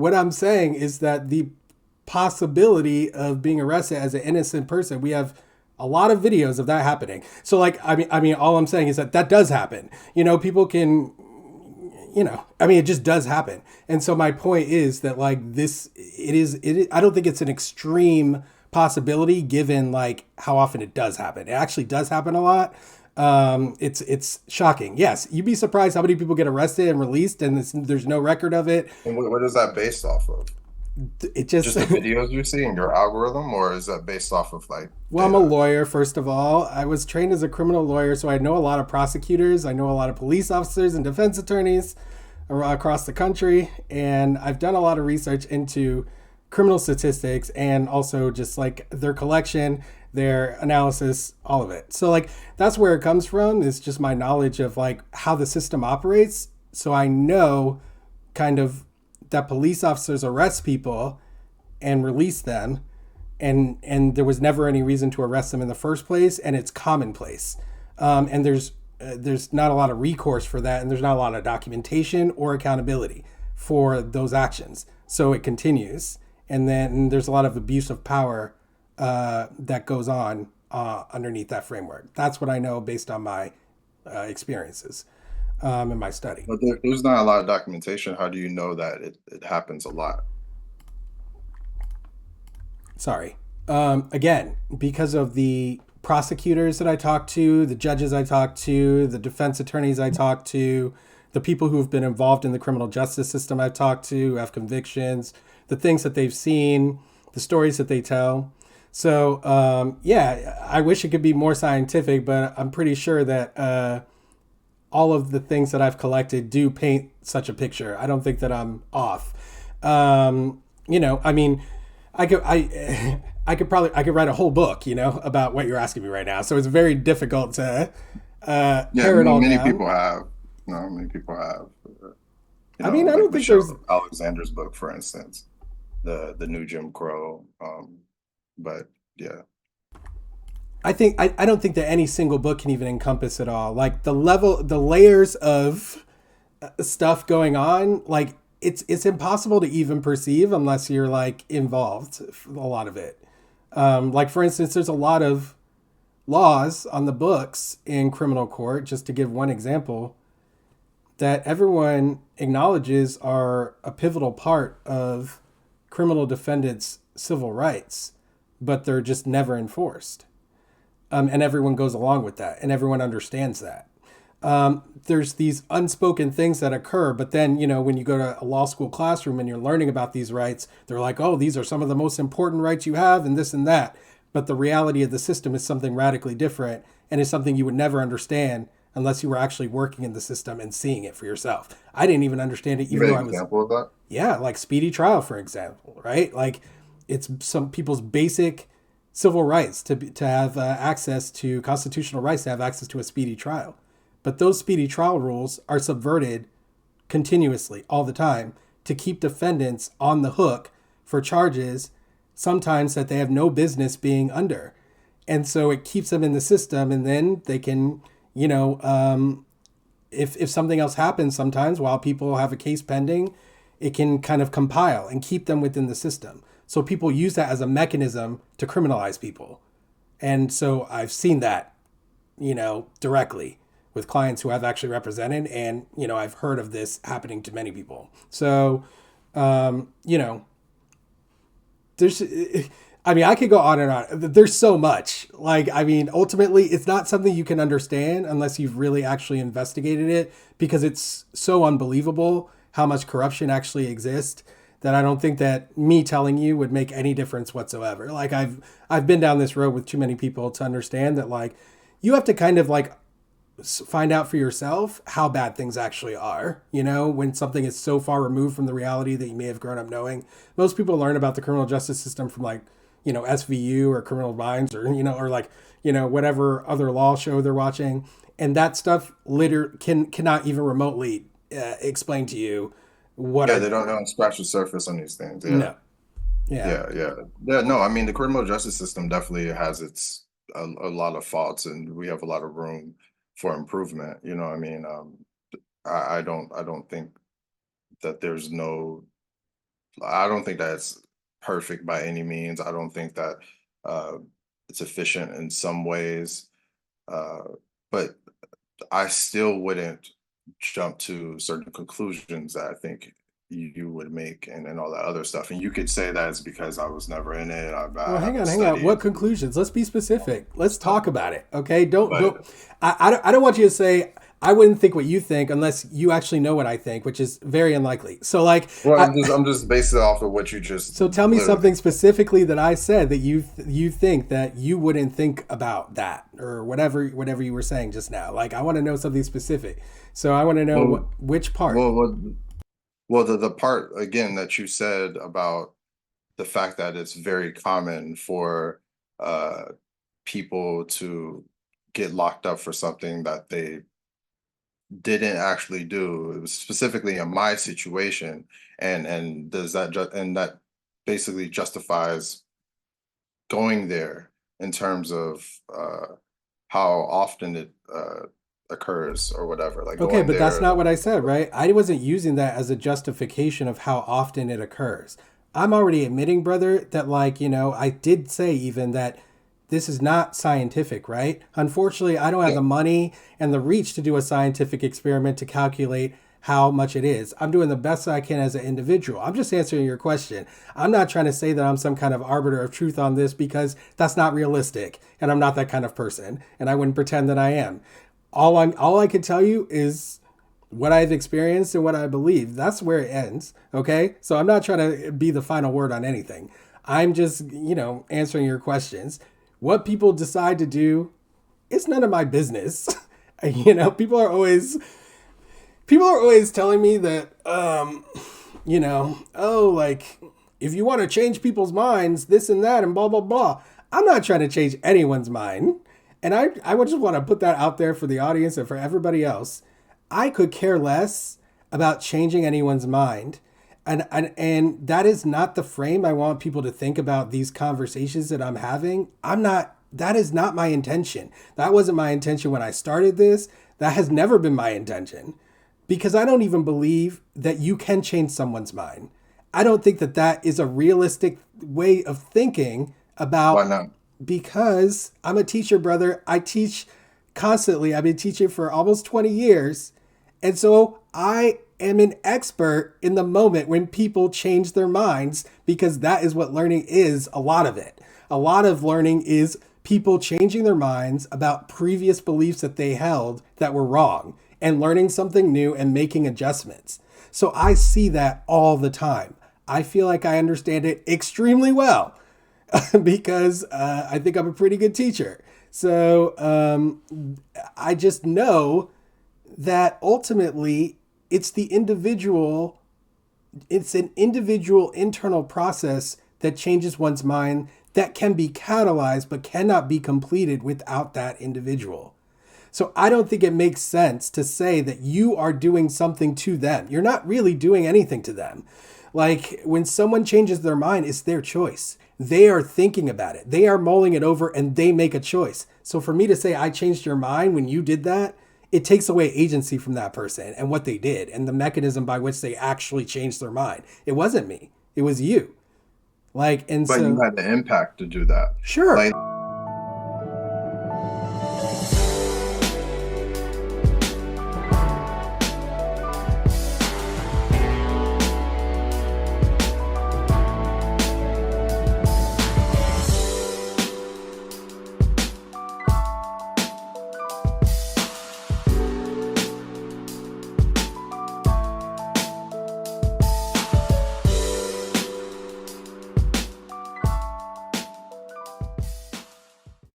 what I'm saying is that the possibility of being arrested as an innocent person, we have a lot of videos of that happening. So like, I mean, all I'm saying is that that does happen. People can, it just does happen. And so my point is that like this, I don't think it's an extreme possibility given like how often it does happen. It actually does happen a lot. It's shocking. Yes, you'd be surprised how many people get arrested and released, and there's no record of it. And what is that based off of? It just Just the videos you see in your algorithm, or is that based off of like Well, I'm a data? lawyer, first of all. I was trained as a criminal lawyer, so I know a lot of prosecutors. I know a lot of police officers and defense attorneys across the country. And I've done a lot of research into criminal statistics and also just like their collection, their analysis, all of it. So, like, that's where it comes from, is just my knowledge of like how the system operates. So I know kind of that police officers arrest people and release them, and there was never any reason to arrest them in the first place, and it's commonplace. And there's not a lot of recourse for that, and there's not a lot of documentation or accountability for those actions. So it continues, and then there's a lot of abuse of power that goes on underneath that framework. That's what I know based on my experiences in my study. But there's not a lot of documentation. How do you know that it happens a lot? Sorry. Again, because of the prosecutors that I talked to, the judges I talked to, the defense attorneys I talked to, the people who have been involved in the criminal justice system I've talked to, who have convictions, the things that they've seen, the stories that they tell. So, yeah, I wish it could be more scientific, but I'm pretty sure that all of the things that I've collected do paint such a picture. I don't think that I'm off. I mean, I could write a whole book, about what you're asking me right now. So it's very difficult to Yeah, pare it all many down. people have. No, many people have. I mean, I Like don't think there's. Michelle Alexander's book, for instance, the new Jim Crow. But yeah, I don't think that any single book can even encompass it all. Like the layers of stuff going on, like it's impossible to even perceive unless you're like involved a lot of it. Like for instance, there's a lot of laws on the books in criminal court, just to give one example, that everyone acknowledges are a pivotal part of criminal defendants' civil rights, but they're just never enforced. And everyone goes along with that, and everyone understands that. There's these unspoken things that occur, but then, when you go to a law school classroom and you're learning about these rights, they're like, oh, these are some of the most important rights you have, and this and that. But the reality of the system is something radically different, and is something you would never understand unless you were actually working in the system and seeing it for yourself. I didn't even understand it, give even an though I was, example of that. yeah, like speedy trial, for example, right? Like it's some people's basic civil rights to have access to constitutional rights to have access to a speedy trial. But those speedy trial rules are subverted continuously all the time to keep defendants on the hook for charges sometimes that they have no business being under. And so it keeps them in the system, and then they can, you know, if something else happens sometimes while people have a case pending, it can kind of compile and keep them within the system. So people use that as a mechanism to criminalize people. And so I've seen that, directly with clients who I've actually represented. And, I've heard of this happening to many people. So, um, you know, there's, I mean, I could go on and on. There's so much. Like, I mean, ultimately, it's not something you can understand unless you've really actually investigated it, because it's so unbelievable how much corruption actually exists, that I don't think that me telling you would make any difference whatsoever. Like I've been down this road with too many people to understand that like you have to kind of like find out for yourself how bad things actually are, when something is so far removed from the reality that you may have grown up knowing. Most people learn about the criminal justice system from like, SVU or Criminal Minds, or, or like, whatever other law show they're watching. And that stuff cannot even remotely explain to you what Yeah, are, they don't scratch the surface on these things. Yeah, no. Yeah. yeah. No, I mean the criminal justice system definitely has a lot of faults, and we have a lot of room for improvement. I mean, I don't think that there's no I don't think that's perfect by any means. I don't think that uh, it's efficient in some ways, uh, but I still wouldn't jump to certain conclusions that I think you would make and all that other stuff. And you could say that it's because I was never in it. Well, I haven't hang on. What studied conclusions? Let's be specific. Let's stuff. talk about it. Okay. Don't. But I don't want you to say I wouldn't think what you think unless you actually know what I think, which is very unlikely. So, like, well, I'm just basing it off of what you just so tell me literally. something specifically that I said that you think that you wouldn't think about that or whatever you were saying just now. Like, I want to know something specific. So I want to know Well, which part. well, well, the part again that you said about the fact that it's very common for uh people to get locked up for something that they didn't actually do. It was specifically in my situation, and does that and that basically justifies going there in terms of how often it occurs or whatever, like Okay, going but that's there. not what I said, right? I wasn't using that as a justification of how often it occurs. I'm already admitting, brother, that, like, I did say even that this is not scientific, right? Unfortunately, I don't have Yeah, the money and the reach to do a scientific experiment to calculate how much it is. I'm doing the best I can as an individual. I'm just answering your question. I'm not trying to say that I'm some kind of arbiter of truth on this because that's not realistic and I'm not that kind of person and I wouldn't pretend that I am. All I can tell you is what I've experienced and what I believe. That's where it ends. Okay. So I'm not trying to be the final word on anything. I'm just, answering your questions. What people decide to do, it's none of my business. People are always telling me that, oh, like, if you want to change people's minds, this and that, and blah, blah, blah. I'm not trying to change anyone's mind. And I would just want to put that out there for the audience and for everybody else. I could care less about changing anyone's mind. And that is not the frame I want people to think about these conversations that I'm having. That is not my intention. That wasn't my intention when I started this. That has never been my intention because I don't even believe that you can change someone's mind. I don't think that that is a realistic way of thinking why about, not? because I'm a teacher, brother. I teach constantly. I've been teaching for almost 20 years. And so I am an expert in the moment when people change their minds because that is what learning is, a lot of it. A lot of learning is people changing their minds about previous beliefs that they held that were wrong and learning something new and making adjustments. So I see that all the time. I feel like I understand it extremely well because I think I'm a pretty good teacher. So I just know that ultimately it's an individual internal process that changes one's mind that can be catalyzed but cannot be completed without that individual. So I don't think it makes sense to say that you are doing something to them. You're not really doing anything to them. Like when someone changes their mind, it's their choice. They are thinking about it. They are mulling it over and they make a choice. So for me to say I changed your mind when you did that, it takes away agency from that person and what they did and the mechanism by which they actually changed their mind. It wasn't me. It was you. Like, and But you so had the impact to do that. sure. Like